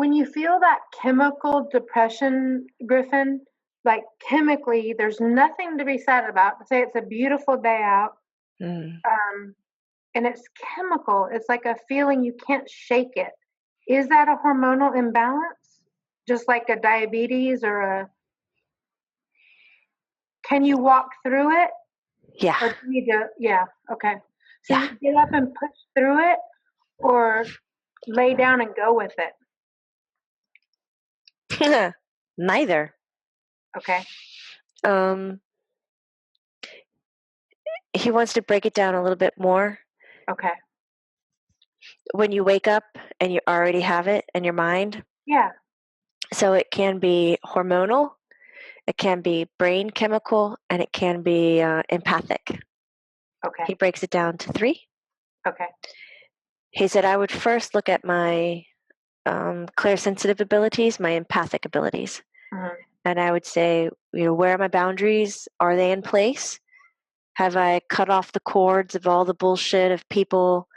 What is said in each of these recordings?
when you feel that chemical depression, Griffin, like chemically, there's nothing to be sad about. Say it's a beautiful day out, Mm. and it's chemical. It's like a feeling you can't shake it. Is that a hormonal imbalance? Just like a diabetes or a, can you walk through it? Yeah. Or do you need to, yeah, okay. So Yeah. you get up and push through it or lay down and go with it? Neither. Okay. Um, he wants to break it down a little bit more. Okay. When you wake up and you already have it in your mind, Yeah. so it can be hormonal, it can be brain chemical, and it can be empathic. Okay. He breaks it down to 3. Okay. He said, I would first look at my clairsensitive abilities, my empathic abilities. Mhm. And I would say, where are my boundaries? Are they in place? Have I cut off the cords of all the bullshit of people,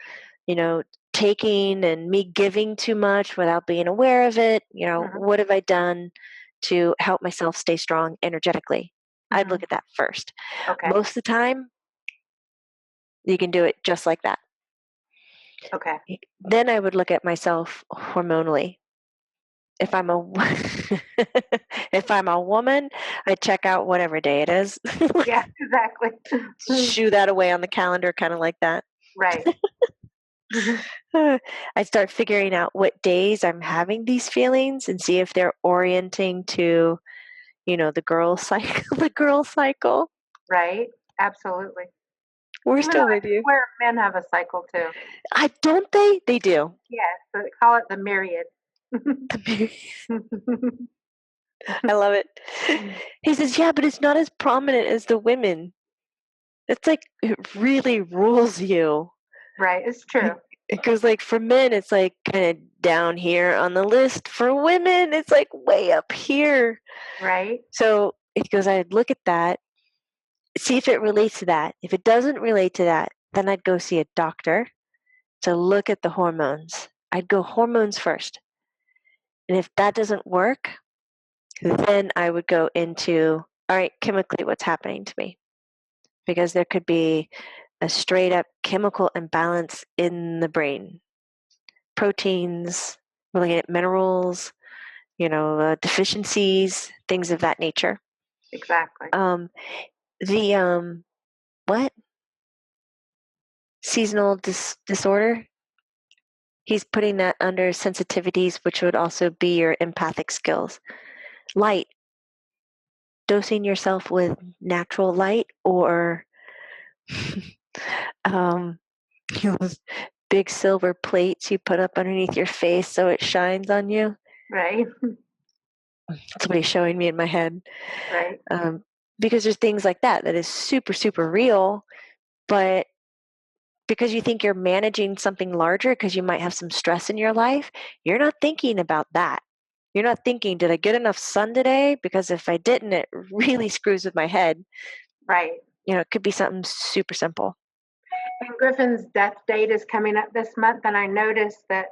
taking and me giving too much without being aware of it? Mhm. What have I done to help myself stay strong energetically? I'd look Mhm. at that first. Okay. Most of the time, you can do it just like that. Okay. Then I would look at myself hormonally. If I'm a if I'm a woman, I check out whatever day it is. Yeah, exactly. Shoo that away on the calendar, kind of like that. Right. Mhm. I start figuring out what days I'm having these feelings and see if they're orienting to, the girl cycle. The girl cycle. Right. Absolutely. We're Even though still I with you. swear men have a cycle too. I don't they? They do. Yes, so they call it the myriad. I love it. He says, yeah, but it's not as prominent as the women. It's like it really rules you. Right, it's It true. it goes like for men, it's like kind of down here on the list. For women, it's like way up here. Right? So it goes, I'd look at that, see if it relates to that. If it doesn't relate to that, then I'd go see a doctor to look at the hormones. I'd go hormones first. And if that doesn't work, then I would go into, all right, chemically, what's happening to me? Because there could be a straight up chemical imbalance in the brain. Proteins, we're looking at minerals, deficiencies, things of that nature. Exactly. The what? Seasonal disorder. He's putting that under sensitivities, which would also be your empathic skills. Light, dosing yourself with natural light or um, those big silver plates you put up underneath your face so it shines on you. Right. That's what he's showing me in my head. Right. Because there's things like that is super, super real, but because you think you're managing something larger because you might have some stress in your life, you're not thinking about that. You're not thinking, did I get enough sun today? Because if I didn't, it really screws with my head. Right. It could be something super simple. And Griffin's death date is coming up this month, and I noticed that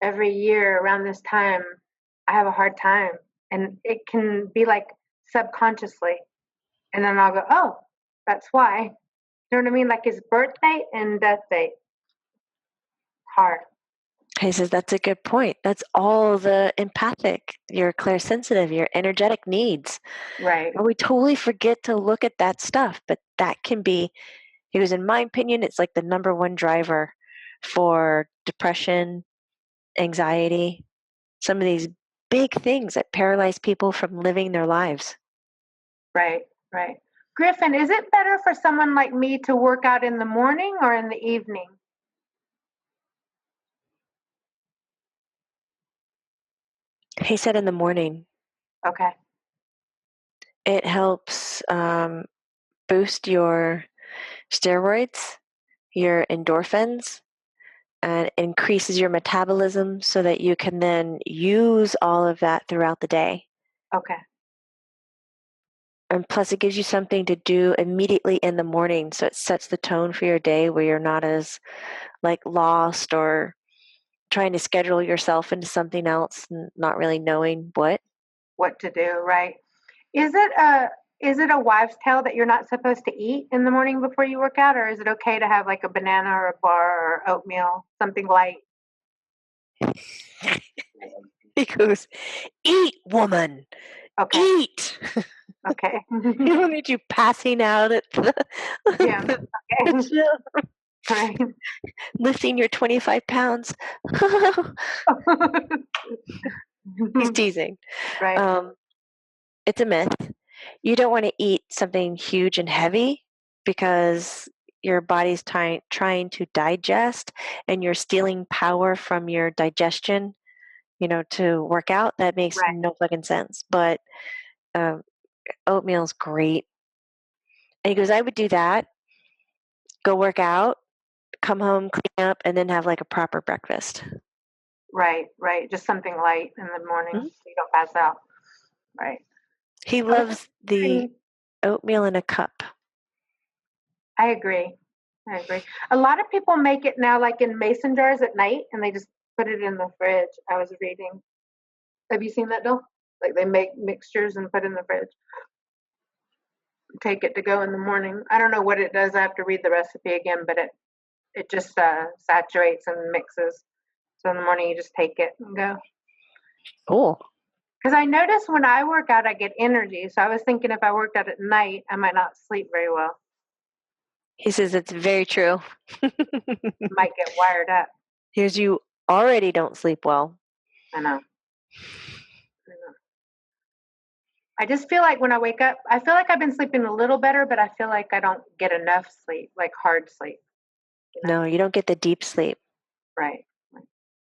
every year around this time, I have a hard time, and it can be like subconsciously, and then I'll go, "Oh, that's why." You know what I mean? Like his birth date and death date. Hard. He says, that's a good point. That's all the empathic, your clairsensitive, your energetic needs. Right. And we totally forget to look at that stuff, but that can be, he goes, in my opinion, it's like the number one driver for depression, anxiety, some of these big things that paralyze people from living their lives. Right. Right. Griffin, is it better for someone like me to work out in the morning or in the evening? He said in the morning, Okay. it helps boost your steroids, your endorphins, and increases your metabolism so that you can then use all of that throughout the day. Okay. And plus, it gives you something to do immediately in the morning. So it sets the tone for your day where you're not as like lost or trying to schedule yourself into something else and not really knowing what. What to do, right? Is it a wives' tale that you're not supposed to eat in the morning before you work out, or is it okay to have like a banana or a bar or oatmeal, something light? He goes, "Eat, woman, Okay, eat." okay. He don't need you passing out at the, Gym. the Okay. gym, Right. lifting your 25 pounds. He's teasing. Right, Um, it's a myth. You don't want to eat something huge and heavy because your body's trying to digest and you're stealing power from your digestion, to work out. That makes right, no fucking sense. But um, oatmeal's great. And he goes, I would do that, go work out, come home, clean up, and then have like a proper breakfast. right. Just something light in the morning Mhm. so you don't pass out. Right. He I was loves the wondering. oatmeal in a cup. I agree. I agree. A lot of people make it now like in mason jars at night and they just put it in the fridge. I was reading. Have you seen that, Bill? Like they make mixtures and put in the fridge. Take it to go in the morning. I don't know what it does. I have to read the recipe again, but it just saturates and mixes. So in the morning you just take it and go. Cool. Because I notice when I work out, I get energy. So I was thinking if I worked out at night, I might not sleep very well. He says it's very true. Might get wired up. Here's you already don't sleep well. I know. I know. I just feel like when I wake up, I feel like I've been sleeping a little better, but I feel like I don't get enough sleep, like hard sleep, you know? No, you don't get the deep sleep. Right. Right.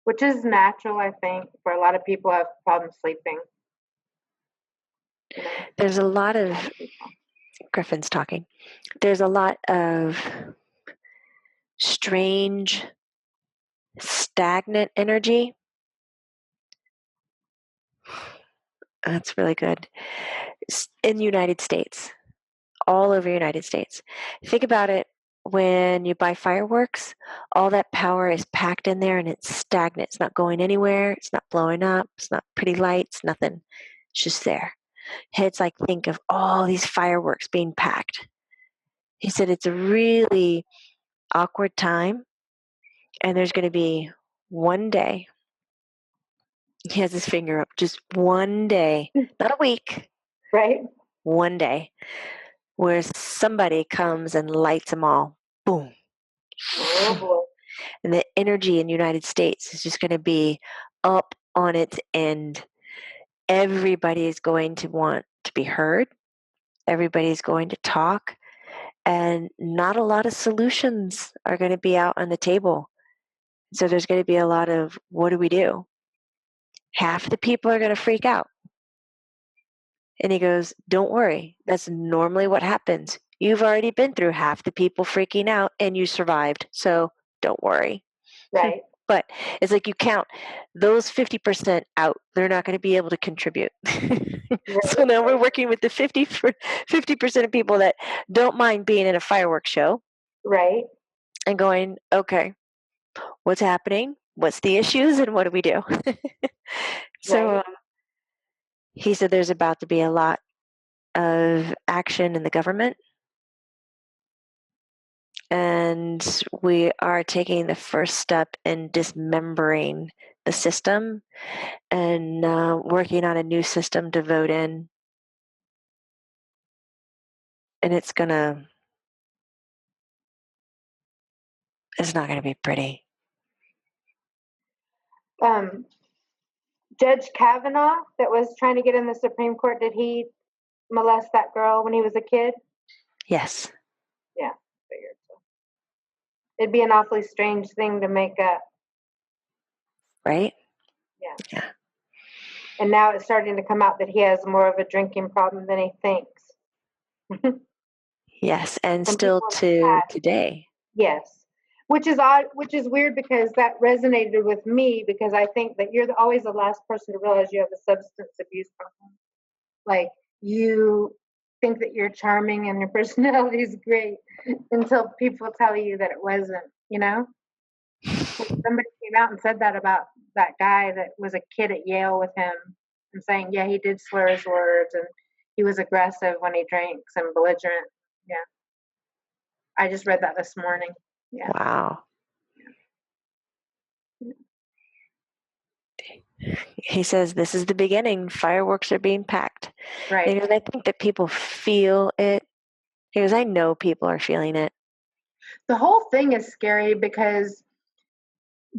Which is natural, I think, for a lot of people who have problems sleeping. You know, There's a lot of people. Griffin's talking. There's a lot of strange, stagnant energy. That's really good. In the United States, all over the United States. Think about it when you buy fireworks, all that power is packed in there and it's stagnant. It's not going anywhere. It's not blowing up. It's not pretty lights, nothing. It's just there. It's like, think of all these fireworks being packed. He said it's a really awkward time, and there's going to be one day. He has his finger up, just one day, not a week, Right? one day, where somebody comes and lights them all. Boom. Oh boy. And the energy in the United States is just going to be up on its end. Everybody is going to want to be heard. Everybody's going to talk. And not a lot of solutions are going to be out on the table. So there's going to be a lot of, what do we do? Half the people are going to freak out. And he goes, don't worry. That's normally what happens. You've already been through half the people freaking out and you survived. So don't worry. Right. But it's like you count those 50% out. They're not going to be able to contribute. So Right. now we're working with the 50% of people that don't mind being in a fireworks show Right. and going, okay, what's happening? What's the issues? And what do we do? So Right. he said there's about to be a lot of action in the government. And we are taking the first step in dismembering the system and working on a new system to vote in. And it's not gonna be pretty. Um, Judge Kavanaugh that was trying to get in the Supreme Court, did he molest that girl when he was a kid? Yes. Yeah, figured so. It'd be an awfully strange thing to make up. Right? Yeah. Yeah. And now it's starting to come out that he has more of a drinking problem than he thinks. Yes. And Some still people in the to past, today. yes. Which is odd, which is weird because that resonated with me because I think that you're always the last person to realize you have a substance abuse problem. Like you think that you're charming and your personality is great until people tell you that it wasn't, you know? Somebody came out and said that about that guy that was a kid at Yale with him and saying, yeah, he did slur his words and he was aggressive when he drinks and belligerent. Yeah. I just read that this morning. Yeah. Wow. He says, this is the beginning. Fireworks are being packed. Right. And I think that people feel it. He goes, I know people are feeling it. The whole thing is scary because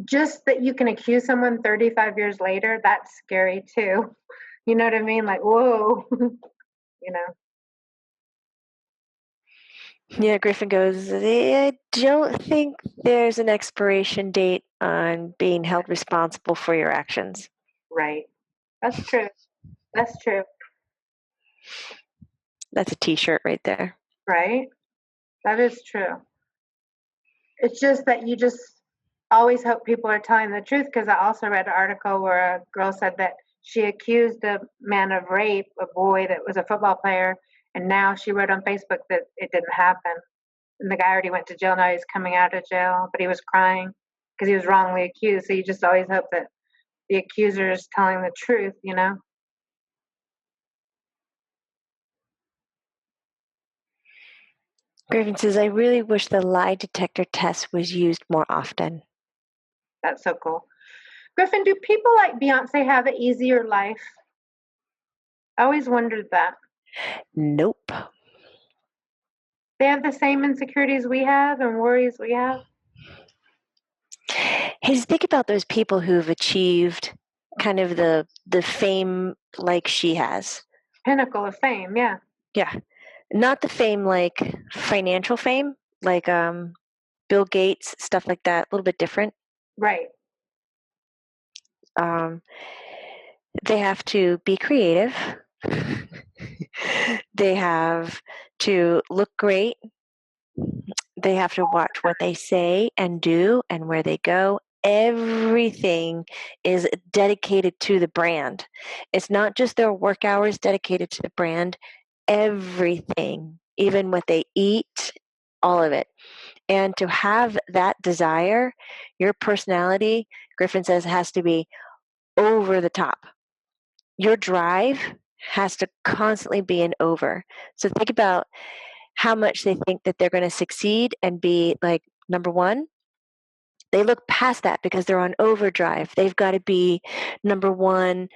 just that you can accuse someone 35 years later, that's scary too. You know what I mean? Like, whoa, you know. Yeah, Griffin goes, I don't think there's an expiration date on being held responsible for your actions. Right. That's true. That's true. That's a t-shirt right there. Right. That is true. It's just that you just always hope people are telling the truth, because I also read an article where a girl said that she accused a man of rape, a boy that was a football player, and now she wrote on Facebook that it didn't happen. And the guy already went to jail. Now he's coming out of jail, but he was crying because he was wrongly accused. So you just always hope that the accuser is telling the truth, you know? Griffin says, I really wish the lie detector test was used more often. That's so cool. Griffin, do people like Beyonce have an easier life? I always wondered that. Nope. They have the same insecurities we have and worries we have. Hey, just think about those people who've achieved kind of the fame like she has. Pinnacle of fame, yeah. Yeah. Not the fame like financial fame, like Bill Gates, stuff like that, a little bit different. Right. They have to be creative. They have to look great. They have to watch what they say and do and where they go. Everything is dedicated to the brand. It's not just their work hours dedicated to the brand, everything, even what they eat, all of it. And to have that desire, your personality, Griffin says, has to be over the top. Your drive has to constantly be an over. So think about how much they think that they're going to succeed and be like number one. They look past that because they're on overdrive. They've got to be number one,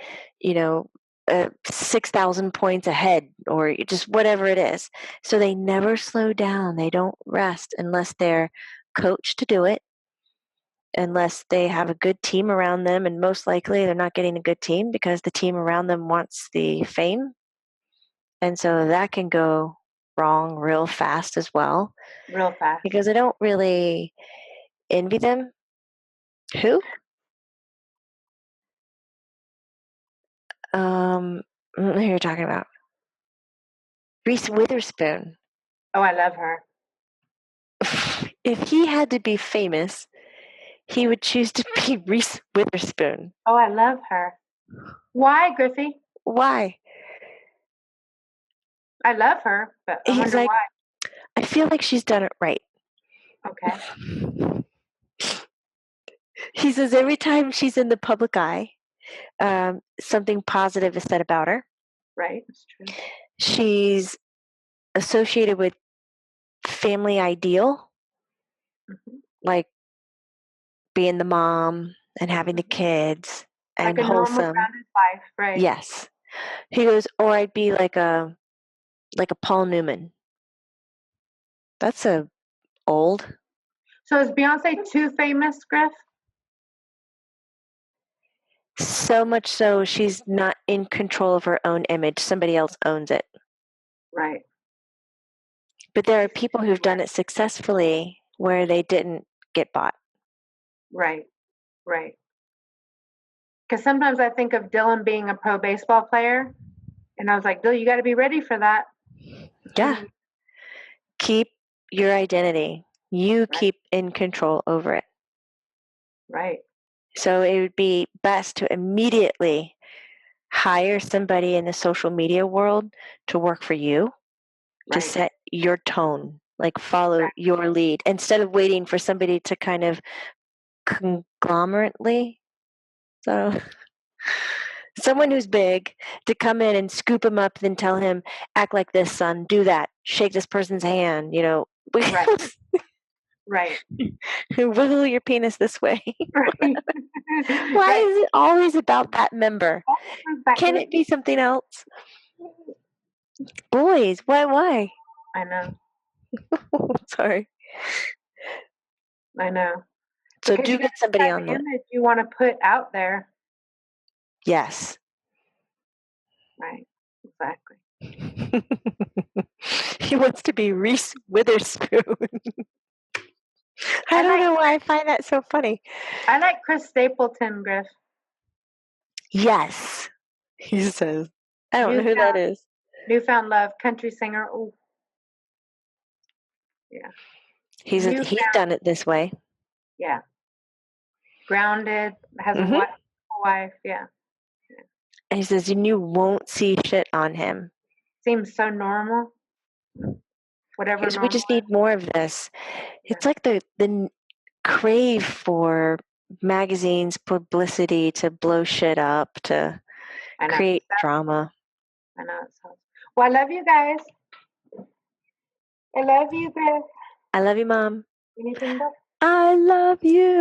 6,000 points ahead or just whatever it is. So they never slow down. They don't rest unless they're coached to do it, unless they have a good team around them. And most likely they're not getting a good team because the team around them wants the fame. And so that can go wrong real fast as well. Real fast. Because I don't really envy them. Who? Who you're talking about? Reese Witherspoon. Oh, I love her. If he had to be famous, he would choose to be Reese Witherspoon. Oh, I love her. Why, Griffey? Why? I love her, but I wonder like, why. I feel like she's done it right. Okay. He says every time she's in the public eye, something positive is said about her. Right, that's true. She's associated with family ideal, like being the mom and having the kids and like a wholesome. normal grounded life, right? Yes. He goes, or I'd be like a Paul Newman. That's old. So is Beyonce too famous, Griff? So much so she's not in control of her own image. Somebody else owns it. Right. But there are people who've done it successfully where they didn't get bought. Right. Right. Because sometimes I think of Dylan being a pro baseball player, and I was like, Dylan, you got to be ready for that. Yeah. Keep your identity. You keep in control over it. Right. So it would be best to immediately hire somebody in the social media world to work for you, to set your tone, like follow your lead, instead of waiting for somebody to kind of conglomerately. So someone who's big to come in and scoop him up, then tell him, act like this, son, do that, shake this person's hand, Right. Right. wiggle your penis this way. Right. Why Right. is it always about that member? Can it be something else? Boys, why? I know. Sorry. I know. So Because do you get somebody have on an that. image you want to put out there. Yes. Right. Exactly. He wants to be Reese Witherspoon. I don't know why I find that so funny. I like Chris Stapleton, Griff. Yes, he says. I don't know who that is. Newfound Love, country singer. Ooh. Yeah. He's done it this way. Yeah. Grounded, has a wife. Yeah. And he says, and you won't see shit on him. Seems so normal. Whatever. Because we just need more of this. It's like the crave for magazines, publicity to blow shit up, to create drama. I know it sounds. Well, I love you guys. I love you, Griff. I love you, Mom. Anything else? I love you.